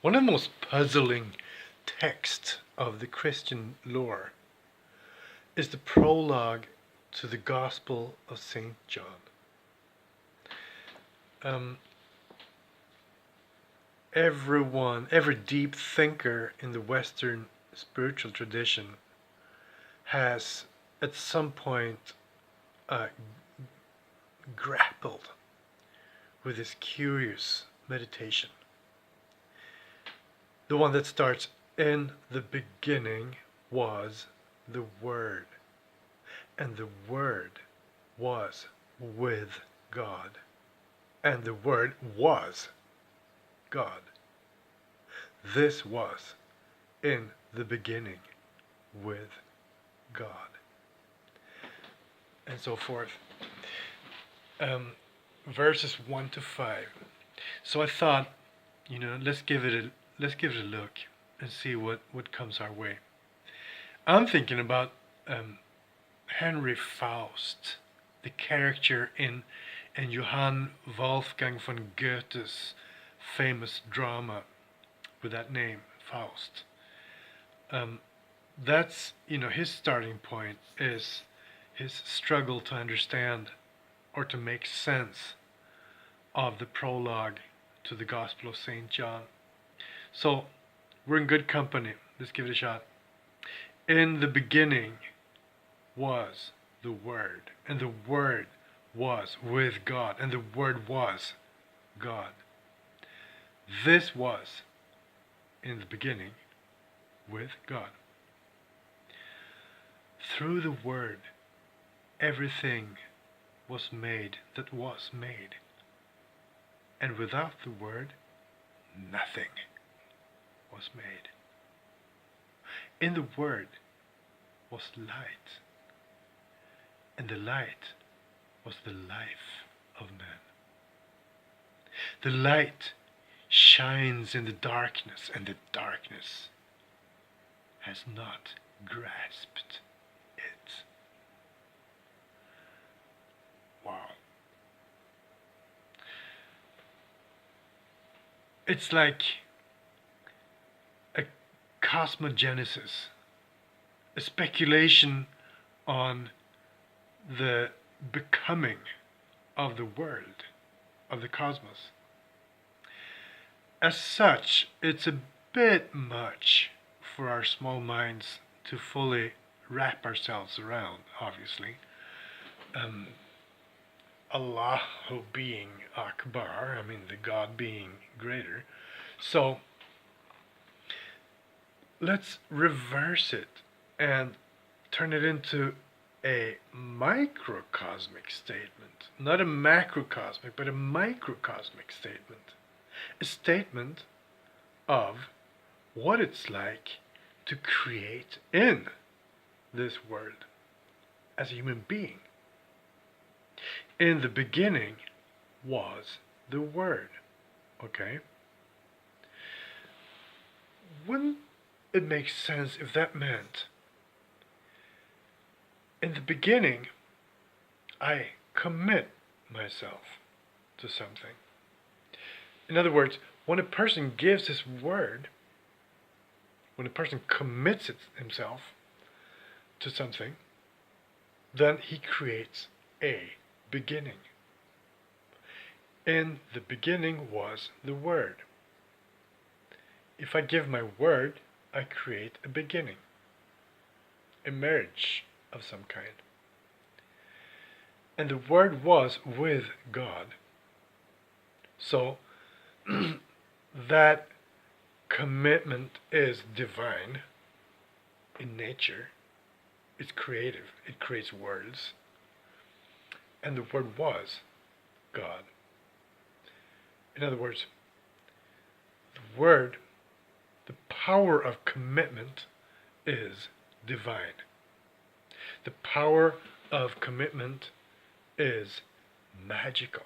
One of the most puzzling texts of the Christian lore is the prologue to the Gospel of St. John. Every deep thinker in the Western spiritual tradition has at some point grappled with this curious meditation. The one that starts, "In the beginning was the Word, and the Word was with God, and the Word was God. This was in the beginning with God," and so forth. Verses 1 to 5. So I thought, let's give it a look and see what comes our way. I'm thinking about Henry Faust, the character in Johann Wolfgang von Goethe's famous drama with that name, Faust. That's, his starting point is his struggle to understand or to make sense of the prologue to the Gospel of St. John. So, we're in good company. Let's give it a shot. In the beginning was the Word, and the Word was with God, and the Word was God. This was in the beginning with God. Through the Word, everything was made that was made, and without the Word, nothing was made. In the Word was light, and the light was the life of man. The light shines in the darkness, and the darkness has not grasped it. Wow. It's like a cosmogenesis, a speculation on the becoming of the world, of the cosmos. As such, it's a bit much for our small minds to fully wrap ourselves around, obviously. Allahu being Akbar, the God being greater. So, let's reverse it and turn it into a microcosmic statement. Not a macrocosmic, but a microcosmic statement. A statement of what it's like to create in this world as a human being. In the beginning was the Word. Okay? Wouldn't it make sense if that meant, in the beginning, I commit myself to something? In other words, when a person gives his word, when a person commits himself to something, then he creates a beginning. In the beginning was the Word. If I give my word, I create a beginning, a marriage of some kind. And the Word was with God. So, that commitment is divine in nature. It's creative. It creates worlds. And the Word was God. In other words, the Word, the power of commitment is divine. The power of commitment is magical.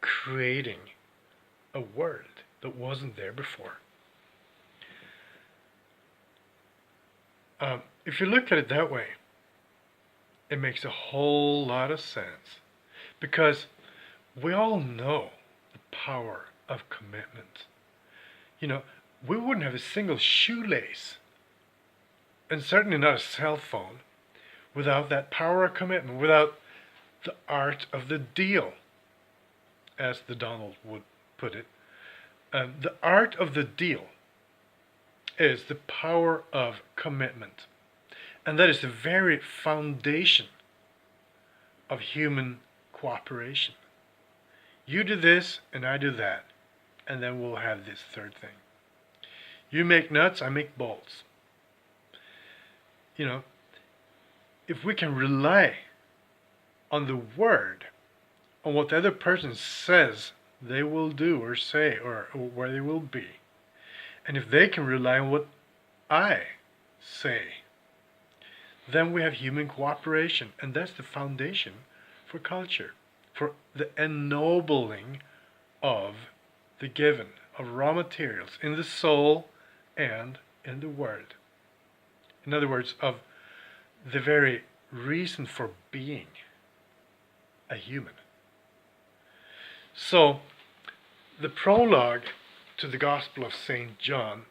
Creating a world that wasn't there before. If you look at it that way, it makes a whole lot of sense, because we all know the power of commitment. You know, we wouldn't have a single shoelace, and certainly not a cell phone, without that power of commitment, without the art of the deal, as the Donald would put it. The art of the deal is the power of commitment. And that is the very foundation of human cooperation. You do this, and I do that, and then we'll have this third thing. You make nuts, I make bolts. You know, if we can rely on the word, on what the other person says they will do or say, or where they will be, and if they can rely on what I say, then we have human cooperation, and that's the foundation for culture, for the ennobling of the given, of raw materials in the soul and in the word. In other words, of the very reason for being a human. So, the prologue to the Gospel of St. John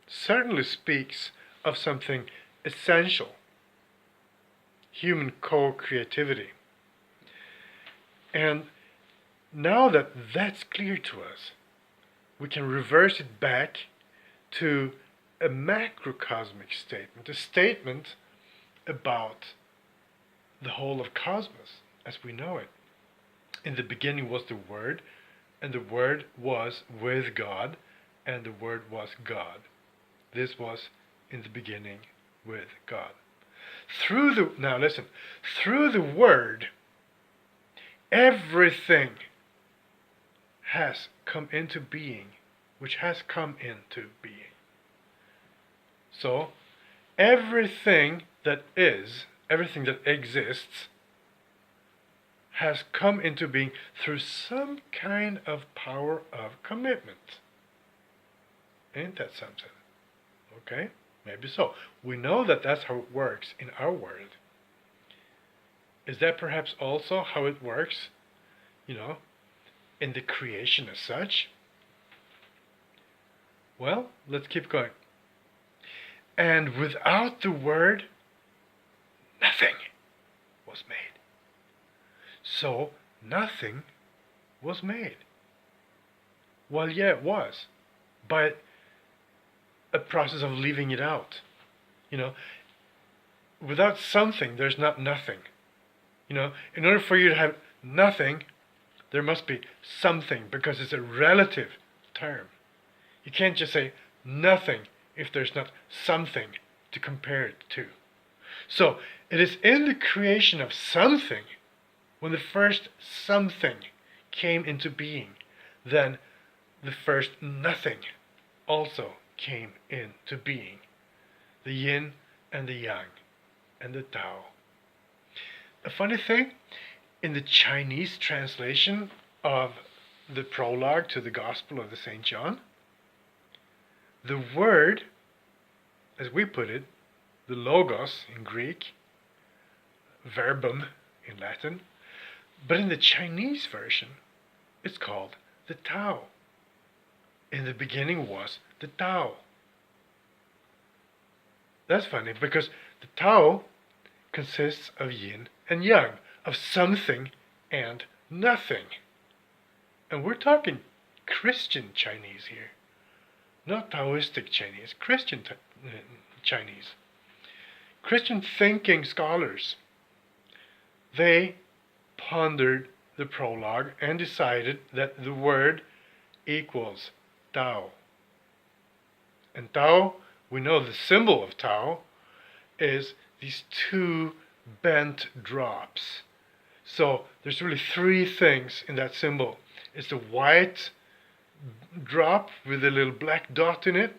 certainly speaks of something essential: human co-creativity. And now that that's clear to us, we can reverse it back to a macrocosmic statement, a statement about the whole of cosmos as we know it. In the beginning was the Word, and the Word was with God, and the Word was God. This was in the beginning with God. Through the Word, everything has come into being, which has come into being. So, everything that is, everything that exists, has come into being through some kind of power of commitment. Ain't that something? Okay? Maybe so. We know that that's how it works in our world. Is that perhaps also how it works, in the creation as such? Well, let's keep going. And without the Word, nothing was made. So, nothing was made. Well, yeah, it was. But a process of leaving it out. Without something, there's not nothing. In order for you to have nothing, there must be something, because it's a relative term. You can't just say nothing if there's not something to compare it to. So, it is in the creation of something, when the first something came into being, then the first nothing also came into being. The yin and the yang and the Tao. A funny thing, in the Chinese translation of the prologue to the Gospel of the St. John, the word, as we put it, the logos in Greek, verbum in Latin, but in the Chinese version, it's called the Tao. In the beginning was the Tao. That's funny, because the Tao consists of yin and yang, of something and nothing. And we're talking Christian Chinese here. Not Taoistic Chinese, Christian Chinese. Christian thinking scholars, they pondered the prologue and decided that the word equals Tao. And Tao, we know the symbol of Tao is these two bent drops. So there's really three things in that symbol. It's the white drop with a little black dot in it,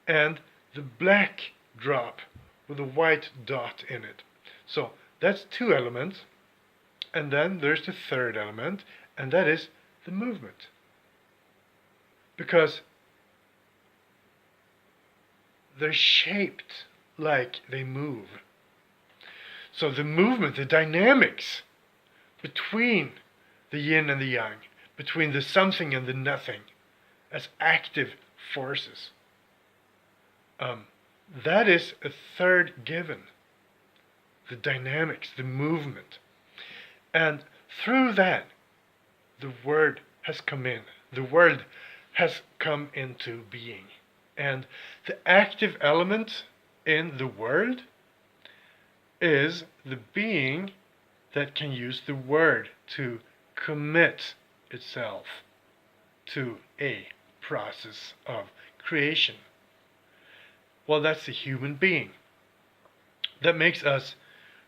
and the black drop with a white dot in it. So that's two elements. And then there's the third element, and that is the movement. Because they're shaped like they move. So the movement, the dynamics between the yin and the yang, between the something and the nothing as active forces. That is a third given, the dynamics, the movement. And through that, the Word has come in. The Word has come into being. And the active element in the Word is the being that can use the Word to commit itself to a process of creation. Well, that's the human being. That makes us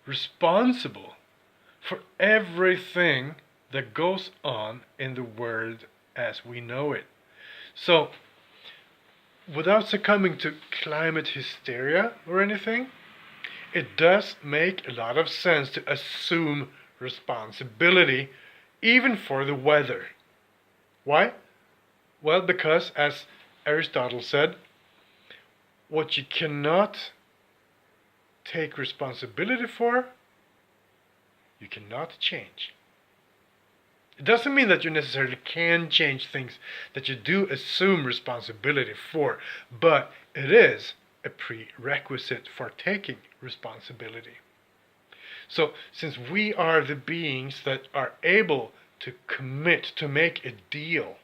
responsible for everything that goes on in the world as we know it. So, without succumbing to climate hysteria or anything, it does make a lot of sense to assume responsibility even for the weather. Why? Well, because as Aristotle said, what you cannot take responsibility for, you cannot change. It doesn't mean that you necessarily can change things that you do assume responsibility for, but it is a prerequisite for taking responsibility. So, since we are the beings that are able to commit, to make a deal